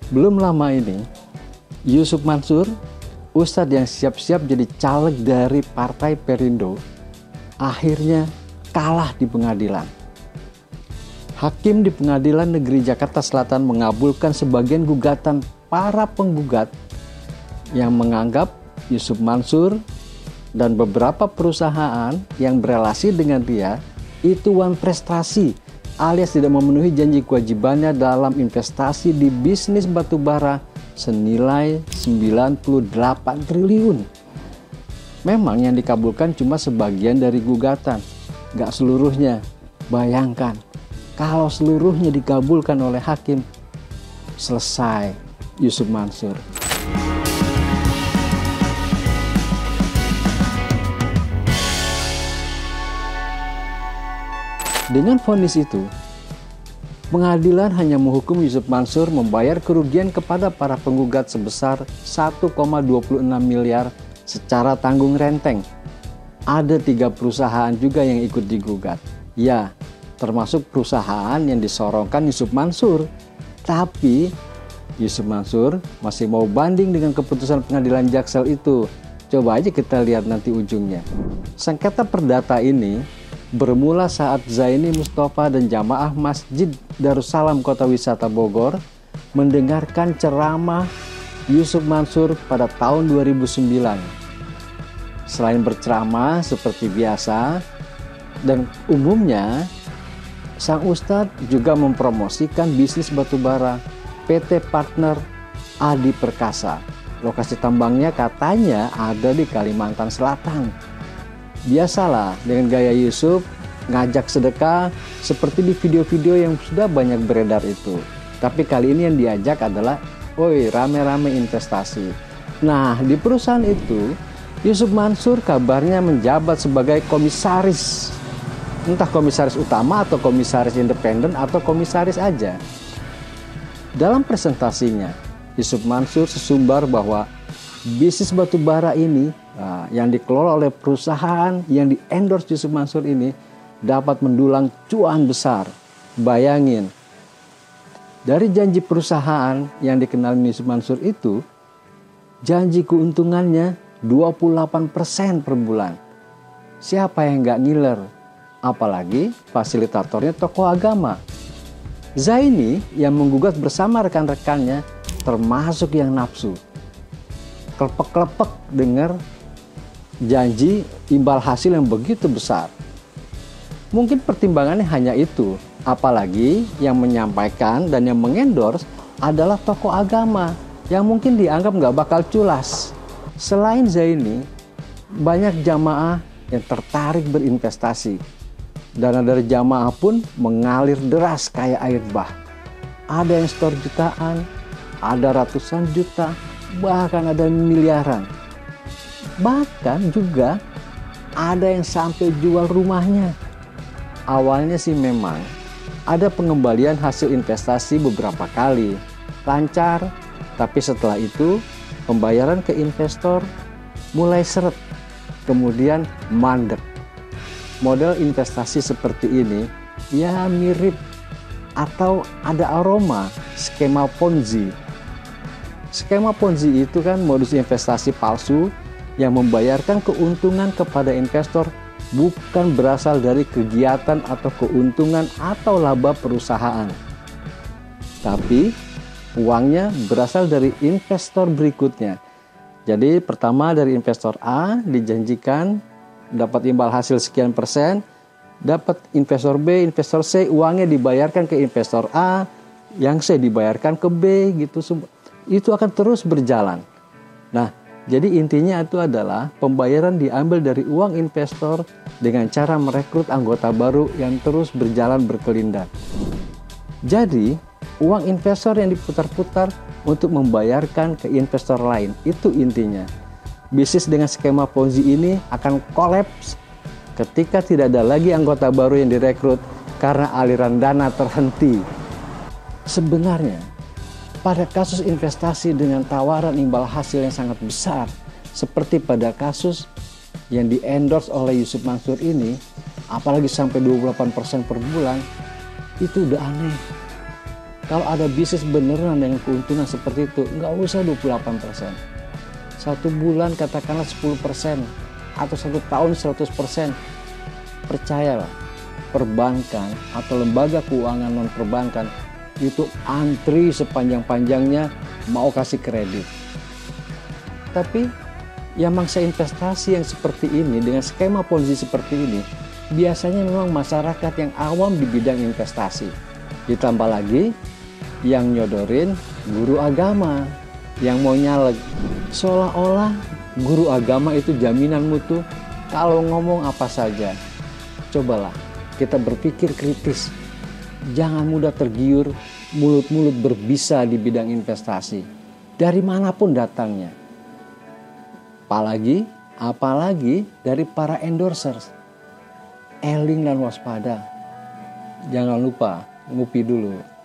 Belum lama ini, Yusuf Mansur, ustadz yang siap-siap jadi caleg dari Partai Perindo, akhirnya kalah di pengadilan. Hakim di Pengadilan Negeri Jakarta Selatan mengabulkan sebagian gugatan para penggugat yang menganggap Yusuf Mansur dan beberapa perusahaan yang berelasi dengan dia itu wan prestasi alias tidak memenuhi janji kewajibannya dalam investasi di bisnis batubara senilai 98 triliun. Memang yang dikabulkan cuma sebagian dari gugatan, gak seluruhnya. Bayangkan, kalau seluruhnya dikabulkan oleh hakim, selesai Yusuf Mansur. Dengan vonis itu, pengadilan hanya menghukum Yusuf Mansur membayar kerugian kepada para penggugat sebesar 1,26 miliar secara tanggung renteng. Ada 3 perusahaan juga yang ikut digugat. Ya, termasuk perusahaan yang disorongkan Yusuf Mansur. Tapi Yusuf Mansur masih mau banding dengan keputusan pengadilan Jaksel itu. Coba aja kita lihat nanti ujungnya. Sengketa perdata ini bermula saat Zaini Mustafa dan jamaah Masjid Darussalam Kota Wisata Bogor mendengarkan ceramah Yusuf Mansur pada tahun 2009. Selain berceramah seperti biasa dan umumnya, sang ustadz juga mempromosikan bisnis batubara PT Partner Adi Perkasa. Lokasi tambangnya katanya ada di Kalimantan Selatan. Biasalah dengan gaya Yusuf ngajak sedekah seperti di video-video yang sudah banyak beredar itu. Tapi kali ini yang diajak adalah rame-rame investasi. Nah, di perusahaan itu Yusuf Mansur kabarnya menjabat sebagai komisaris. Entah komisaris utama atau komisaris independen atau komisaris aja. Dalam presentasinya, Yusuf Mansur sesumbar bahwa bisnis batubara ini yang dikelola oleh perusahaan yang di-endorse Yusuf Mansur ini dapat mendulang cuan besar. Bayangin, dari janji perusahaan yang dikenal Yusuf Mansur itu, janji keuntungannya 28% per bulan. Siapa yang nggak ngiler? Apalagi fasilitatornya tokoh agama. Zaini yang menggugat bersama rekan-rekannya termasuk yang nafsu. Klepek-klepek dengar janji imbal hasil yang begitu besar. Mungkin pertimbangannya hanya itu, apalagi yang menyampaikan dan yang mengendorse adalah tokoh agama yang mungkin dianggap nggak bakal culas. Selain Zaini, banyak jamaah yang tertarik berinvestasi. Dana dari jamaah pun mengalir deras kayak air bah. Ada yang setor jutaan, ada ratusan juta, bahkan ada miliaran. Bahkan juga ada yang sampai jual rumahnya. Awalnya sih memang ada pengembalian hasil investasi beberapa kali, lancar, tapi setelah itu pembayaran ke investor mulai seret, kemudian mandek. Model investasi seperti ini ya mirip atau ada aroma skema Ponzi. Skema Ponzi itu kan modus investasi palsu yang membayarkan keuntungan kepada investor bukan berasal dari kegiatan atau keuntungan atau laba perusahaan. Tapi uangnya berasal dari investor berikutnya. Jadi pertama dari investor A dijanjikan dapat imbal hasil sekian persen, dapat investor B, investor C, uangnya dibayarkan ke investor A, yang C dibayarkan ke B gitu. Itu akan terus berjalan. Nah, jadi intinya itu adalah pembayaran diambil dari uang investor dengan cara merekrut anggota baru yang terus berjalan berkelindan. Jadi, uang investor yang diputar-putar untuk membayarkan ke investor lain, itu intinya. Bisnis dengan skema Ponzi ini akan kolaps ketika tidak ada lagi anggota baru yang direkrut karena aliran dana terhenti. Sebenarnya, pada kasus investasi dengan tawaran imbal hasil yang sangat besar, seperti pada kasus yang di-endorse oleh Yusuf Mansur ini, apalagi sampai 28% per bulan, itu udah aneh. Kalau ada bisnis beneran dengan keuntungan seperti itu, nggak usah 28%. Satu bulan katakanlah 10%, atau satu tahun 100%. Percayalah, perbankan atau lembaga keuangan non perbankan itu antri sepanjang-panjangnya mau kasih kredit. Tapi yang mangsa investasi yang seperti ini dengan skema ponzi seperti ini biasanya memang masyarakat yang awam di bidang investasi. Ditambah lagi yang nyodorin guru agama yang mau nyaleg, seolah-olah guru agama itu jaminan mutu kalau ngomong apa saja. Cobalah kita berpikir kritis, jangan mudah tergiur mulut-mulut berbisa di bidang investasi dari manapun datangnya, apalagi dari para endorsers. Eling dan waspada, jangan lupa ngopi dulu.